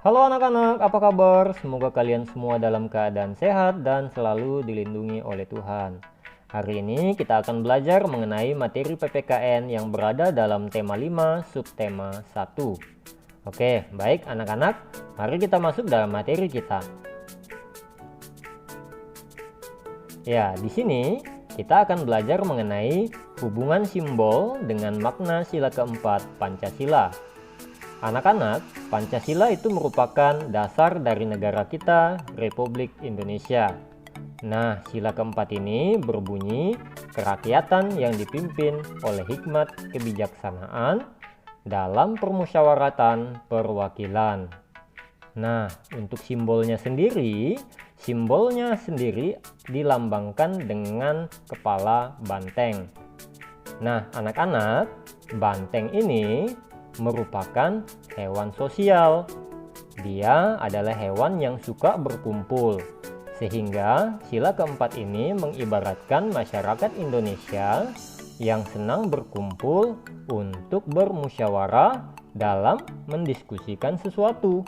Halo anak-anak, apa kabar? Semoga kalian semua dalam keadaan sehat dan selalu dilindungi oleh Tuhan. Hari ini kita akan belajar mengenai materi PPKN yang berada dalam tema 5, subtema 1. Oke, baik anak-anak, mari kita masuk dalam materi kita. Ya, di sini kita akan belajar mengenai hubungan simbol dengan makna sila keempat Pancasila. Anak-anak, Pancasila itu merupakan dasar dari negara kita, Republik Indonesia. Nah, sila keempat ini berbunyi kerakyatan yang dipimpin oleh hikmat kebijaksanaan dalam permusyawaratan perwakilan. Nah, untuk simbolnya sendiri dilambangkan dengan kepala banteng. Nah, anak-anak, banteng ini merupakan hewan sosial. Dia adalah hewan yang suka berkumpul, sehingga sila keempat ini mengibaratkan masyarakat Indonesia yang senang berkumpul untuk bermusyawarah dalam mendiskusikan sesuatu.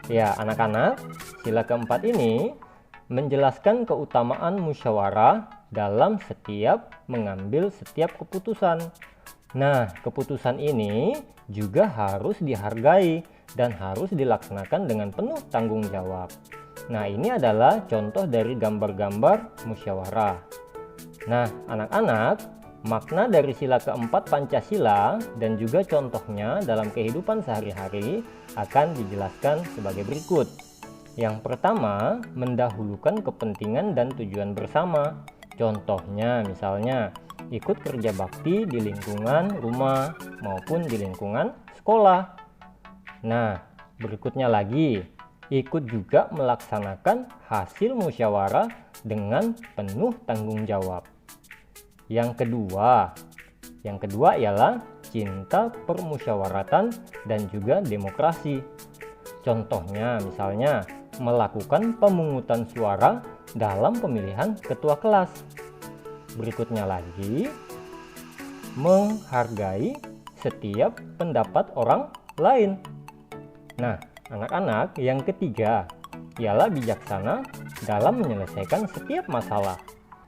Ya, anak-anak, sila keempat ini menjelaskan keutamaan musyawarah dalam mengambil setiap keputusan. Nah, keputusan ini juga harus dihargai dan harus dilaksanakan dengan penuh tanggung jawab. Nah, ini adalah contoh dari gambar-gambar musyawarah. Nah, anak-anak, makna dari sila keempat Pancasila dan juga contohnya dalam kehidupan sehari-hari akan dijelaskan sebagai berikut. Yang pertama, mendahulukan kepentingan dan tujuan bersama. Contohnya misalnya, ikut kerja bakti di lingkungan rumah maupun di lingkungan sekolah. Nah, berikutnya lagi, ikut juga melaksanakan hasil musyawarah dengan penuh tanggung jawab. Yang kedua ialah cinta permusyawaratan dan juga demokrasi. Contohnya misalnya, melakukan pemungutan suara dalam pemilihan ketua kelas. Berikutnya lagi, menghargai setiap pendapat orang lain. Nah, anak-anak, yang ketiga ialah bijaksana dalam menyelesaikan setiap masalah.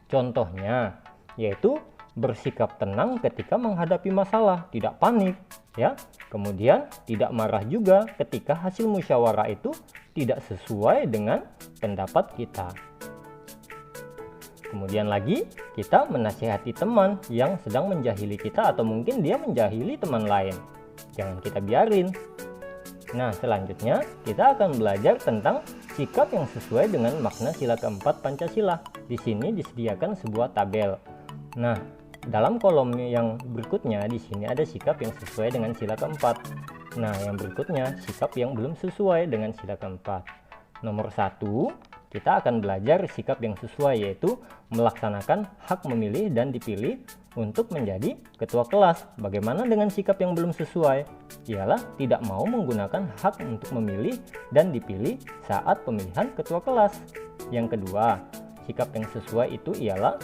Contohnya yaitu bersikap tenang ketika menghadapi masalah, tidak panik, ya. Kemudian tidak marah juga ketika hasil musyawarah itu tidak sesuai dengan pendapat kita. Kemudian lagi, kita menasihati teman yang sedang menjahili kita atau mungkin dia menjahili teman lain. Jangan kita biarin. Nah, selanjutnya kita akan belajar tentang sikap yang sesuai dengan makna sila keempat Pancasila. Di sini disediakan sebuah tabel. Nah, dalam kolom yang berikutnya di sini ada sikap yang sesuai dengan sila keempat. Nah, yang berikutnya sikap yang belum sesuai dengan sila keempat. Nomor 1, kita akan belajar sikap yang sesuai, yaitu melaksanakan hak memilih dan dipilih untuk menjadi ketua kelas. Bagaimana dengan sikap yang belum sesuai? Ialah tidak mau menggunakan hak untuk memilih dan dipilih saat pemilihan ketua kelas. Yang kedua, sikap yang sesuai itu ialah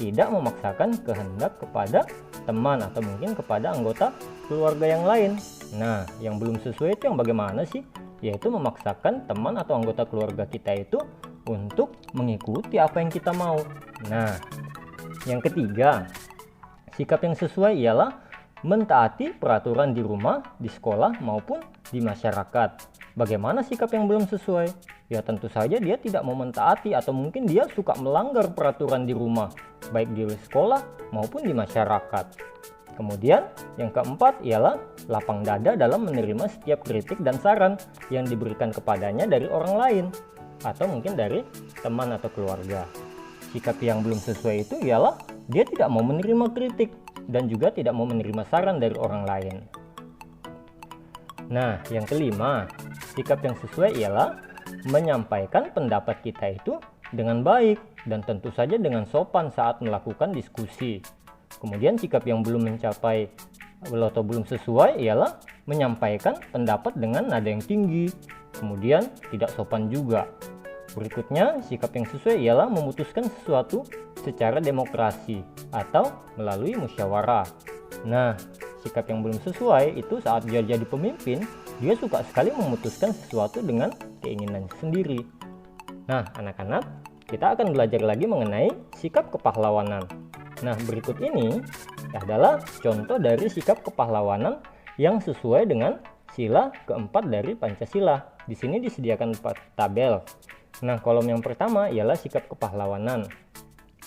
tidak memaksakan kehendak kepada teman atau mungkin kepada anggota keluarga yang lain. Nah, yang belum sesuai itu yang bagaimana sih? Yaitu memaksakan teman atau anggota keluarga kita itu untuk mengikuti apa yang kita mau. Nah, yang ketiga, sikap yang sesuai ialah mentaati peraturan di rumah, di sekolah, maupun di masyarakat. Bagaimana sikap yang belum sesuai? Ya tentu saja dia tidak mau mentaati atau mungkin dia suka melanggar peraturan di rumah, baik di sekolah maupun di masyarakat. Kemudian yang keempat ialah lapang dada dalam menerima setiap kritik dan saran yang diberikan kepadanya dari orang lain atau mungkin dari teman atau keluarga. Sikap yang belum sesuai itu ialah dia tidak mau menerima kritik dan juga tidak mau menerima saran dari orang lain. Nah, yang kelima, sikap yang sesuai ialah menyampaikan pendapat kita itu dengan baik dan tentu saja dengan sopan saat melakukan diskusi. Kemudian sikap yang belum mencapai atau belum sesuai ialah menyampaikan pendapat dengan nada yang tinggi, kemudian tidak sopan juga. Berikutnya, sikap yang sesuai ialah memutuskan sesuatu secara demokrasi atau melalui musyawarah. Nah, sikap yang belum sesuai itu saat dia jadi pemimpin, dia suka sekali memutuskan sesuatu dengan keinginan sendiri. Nah, anak-anak, kita akan belajar lagi mengenai sikap kepahlawanan. Nah, berikut ini adalah contoh dari sikap kepahlawanan yang sesuai dengan sila keempat dari Pancasila. Di sini disediakan 4 tabel. Nah, kolom yang pertama ialah sikap kepahlawanan.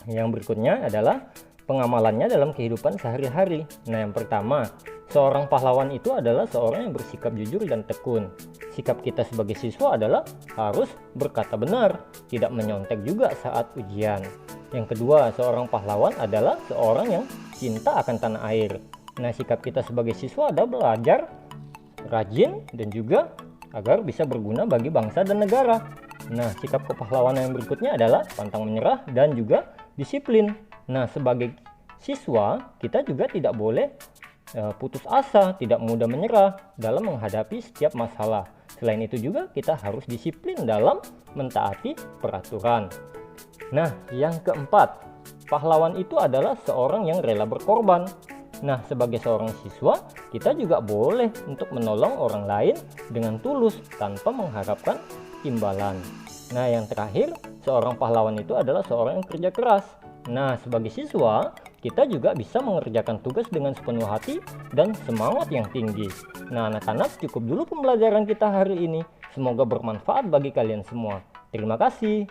Yang berikutnya adalah pengamalannya dalam kehidupan sehari-hari. Nah, yang pertama, seorang pahlawan itu adalah seorang yang bersikap jujur dan tekun. Sikap kita sebagai siswa adalah harus berkata benar, tidak menyontek juga saat ujian. Yang kedua, seorang pahlawan adalah seorang yang cinta akan tanah air. Nah, sikap kita sebagai siswa adalah belajar rajin dan juga agar bisa berguna bagi bangsa dan negara. Nah, sikap kepahlawanan yang berikutnya adalah pantang menyerah dan juga disiplin. Nah, sebagai siswa kita juga tidak boleh putus asa, tidak mudah menyerah dalam menghadapi setiap masalah. Selain itu juga kita harus disiplin dalam mentaati peraturan. Nah, yang keempat, pahlawan itu adalah seorang yang rela berkorban. Nah, sebagai seorang siswa, kita juga boleh untuk menolong orang lain dengan tulus tanpa mengharapkan imbalan. Nah, yang terakhir, seorang pahlawan itu adalah seorang yang kerja keras. Nah, sebagai siswa, kita juga bisa mengerjakan tugas dengan sepenuh hati dan semangat yang tinggi. Nah, anak-anak, cukup dulu pembelajaran kita hari ini. Semoga bermanfaat bagi kalian semua. Terima kasih.